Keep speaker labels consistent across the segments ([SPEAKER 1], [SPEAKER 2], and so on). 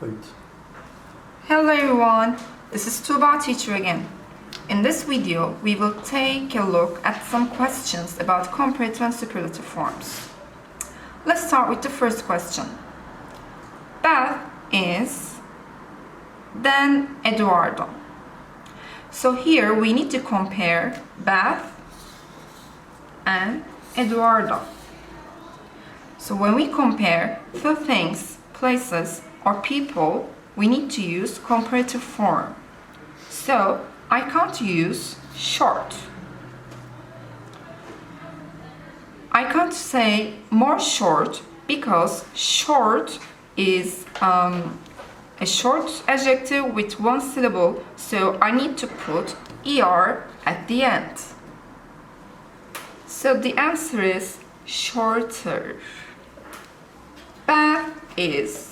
[SPEAKER 1] Kayıt.
[SPEAKER 2] Hello everyone, this is Tuba teacher again. In this video, we will take a look at some questions about comparative and superlative forms. Let's start with the first question. Beth is then Eduardo. So here we need to compare Beth and Eduardo. So when we compare the things, places, or people, we need to use comparative form. So I can't use short. I can't say more short because short is a short adjective with one syllable, so I need to put er at the end. So the answer is shorter. Beth is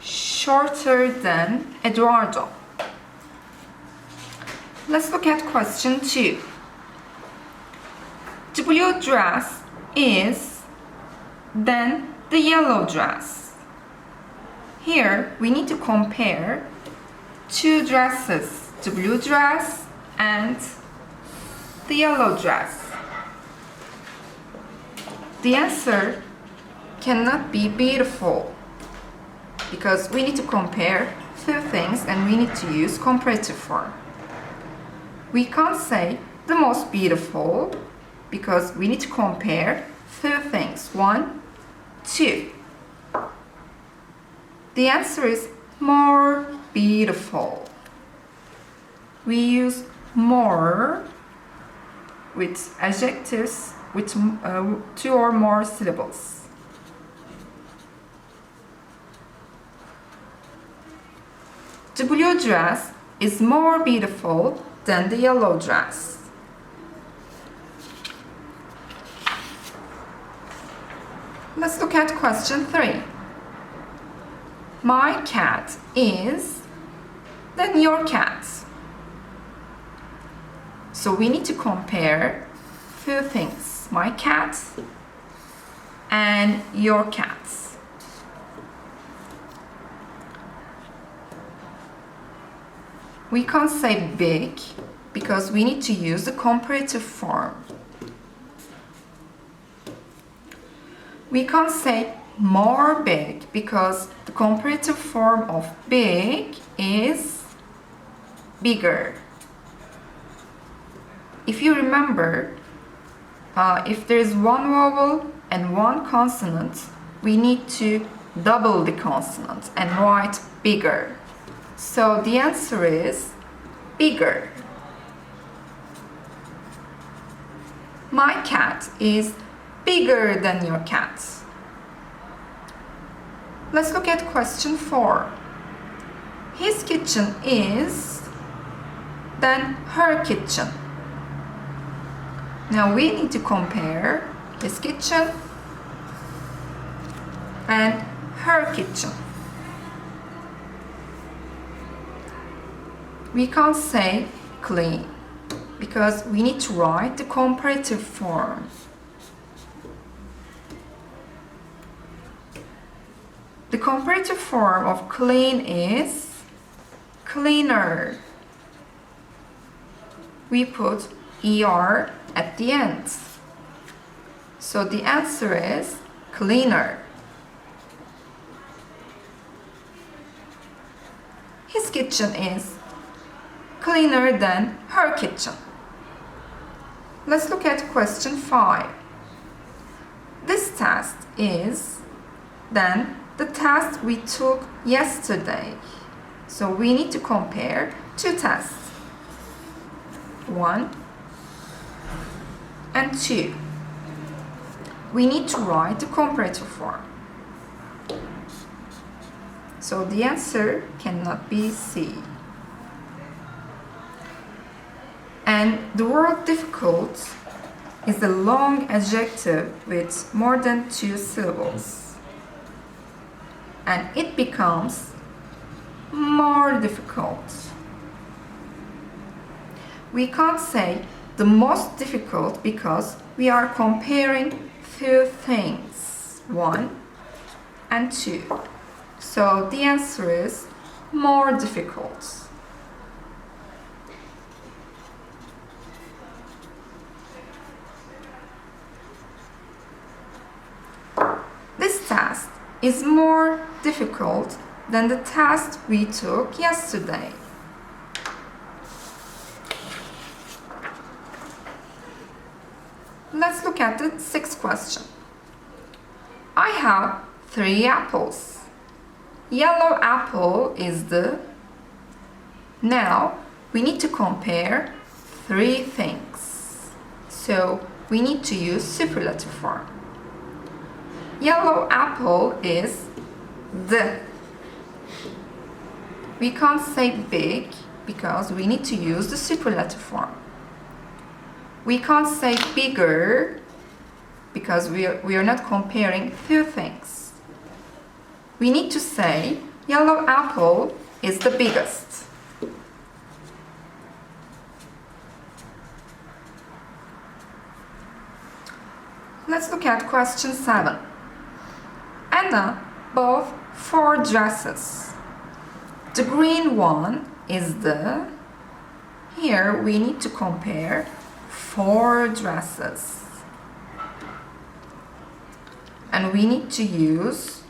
[SPEAKER 2] shorter than Eduardo. Let's look at question 2. The blue dress is then the yellow dress. Here we need to compare two dresses, the blue dress and the yellow dress. The answer cannot be beautiful because we need to compare two things and we need to use comparative form. We can't say the most beautiful because we need to compare two things. 1, 2. The answer is more beautiful. We use more with adjectives with 2 or more syllables. The blue dress is more beautiful than the yellow dress. Let's look at question 3. My cat is then your cat. So we need to compare two things, my cat and your cat. We can't say big because we need to use the comparative form. We can't say more big because the comparative form of big is bigger. If you remember, if there is one vowel and one consonant, we need to double the consonant and write bigger. So the answer is bigger. My cat is bigger than your cat. Let's look at question 4. His kitchen is then her kitchen. Now we need to compare his kitchen and her kitchen. We can't say clean because we need to write the comparative form. The comparative form of clean is cleaner. We put er at the end. So the answer is cleaner. His kitchen is cleaner than her kitchen. Let's look at question 5. This test is then the test we took yesterday. So we need to compare two tests. 1 and 2. We need to write the comparative form. So the answer cannot be C. And the word difficult is a long adjective with more than 2 syllables. And it becomes more difficult. We can't say the most difficult because we are comparing two things, 1 and 2. So the answer is more difficult. This test is more difficult than the test we took yesterday. Let's look at the sixth question. I have 3 apples. Yellow apple is the... Now we need to compare 3 things. So we need to use superlative form. Yellow apple is the. We can't say big because we need to use the superlative form. We can't say bigger because we are not comparing 2 things. We need to say yellow apple is the biggest. Let's look at question 7. Anna bought 4 dresses. The green one is the... Here we need to compare 4 dresses. And we need to use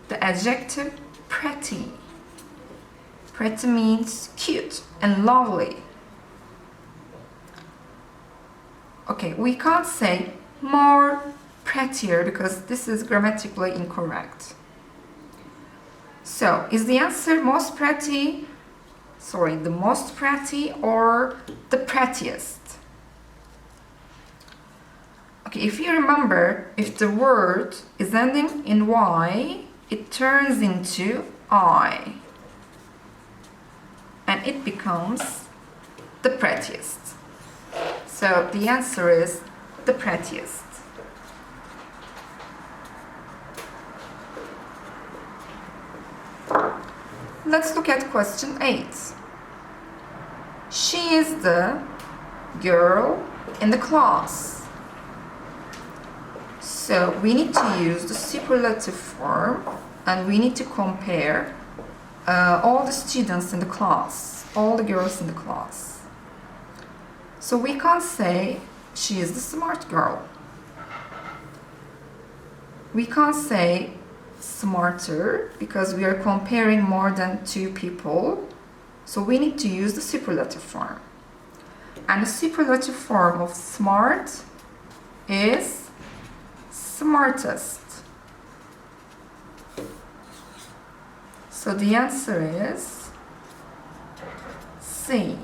[SPEAKER 2] the adjective pretty. Pretty means cute and lovely. Okay, we can't say more prettier because this is grammatically incorrect. So, is the answer most pretty? Sorry, the most pretty or the prettiest? Okay, if you remember, if the word is ending in Y, it turns into I. And it becomes the prettiest. So the answer is the prettiest. Let's look at question 8. She is the girl in the class. So we need to use the superlative form and we need to compare all the students in the class, all the girls in the class. So we can't say she is the smart girl. We can't say smarter because we are comparing more than 2 people. So we need to use the superlative form. And the superlative form of smart is smartest. So the answer is C.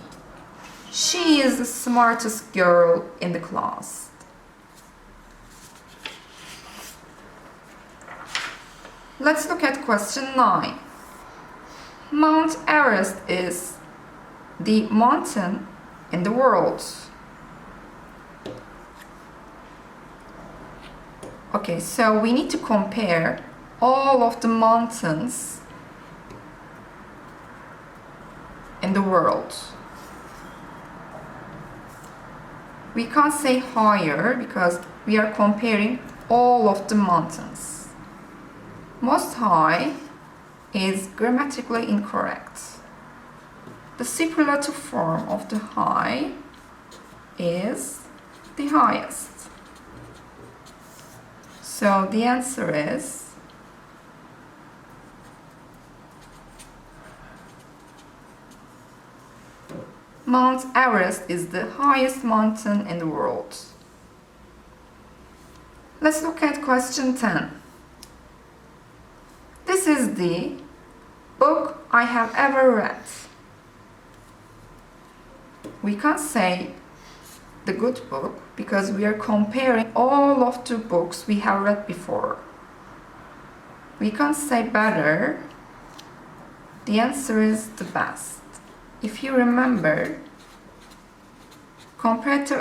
[SPEAKER 2] She is the smartest girl in the class. Let's look at question 9. Mount Everest is the mountain in the world. Okay, so we need to compare all of the mountains in the world. We can't say higher because we are comparing all of the mountains. Most high is grammatically incorrect. The superlative form of the high is the highest. So the answer is Mount Everest is the highest mountain in the world. Let's look at question 10. This is the book I have ever read. We can't say the good book because we are comparing all of the books we have read before. We can't say better. The answer is the best. If you remember, comparative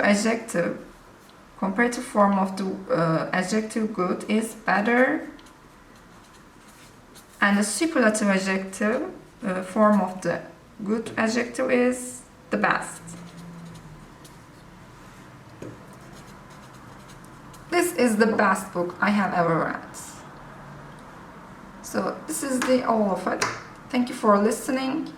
[SPEAKER 2] form of the adjective good is better, and the superlative adjective form of the good adjective is the best. This is the best book I have ever read. So this is the all of it. Thank you for listening.